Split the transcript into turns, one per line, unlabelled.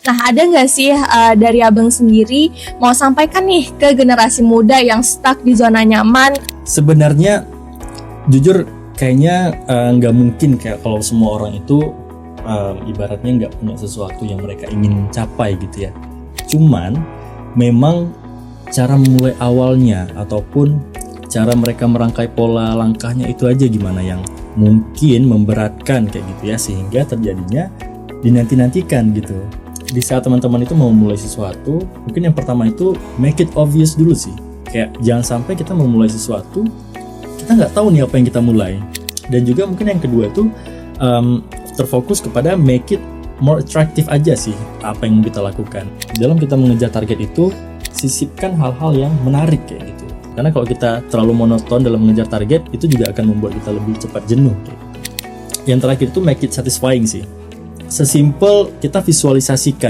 Nah, ada nggak sih dari abang sendiri mau sampaikan nih ke generasi muda yang stuck di zona nyaman?
Sebenarnya jujur kayaknya nggak mungkin kayak kalau semua orang itu ibaratnya nggak punya sesuatu yang mereka ingin capai gitu ya. Cuman memang cara memulai awalnya ataupun cara mereka merangkai pola langkahnya itu aja gimana yang mungkin memberatkan kayak gitu ya, sehingga terjadinya dinanti-nantikan gitu. Di saat teman-teman itu mau mulai sesuatu, mungkin yang pertama itu make it obvious dulu sih. Kayak jangan sampai kita memulai sesuatu kita nggak tahu nih apa yang kita mulai. Dan juga mungkin yang kedua itu terfokus kepada make it more attractive aja sih apa yang mau kita lakukan. Dalam kita mengejar target itu, sisipkan hal-hal yang menarik kayak gitu. Karena kalau kita terlalu monoton dalam mengejar target, itu juga akan membuat kita lebih cepat jenuh kayak gitu. Yang terakhir itu make it satisfying sih. Sesimpel kita visualisasikan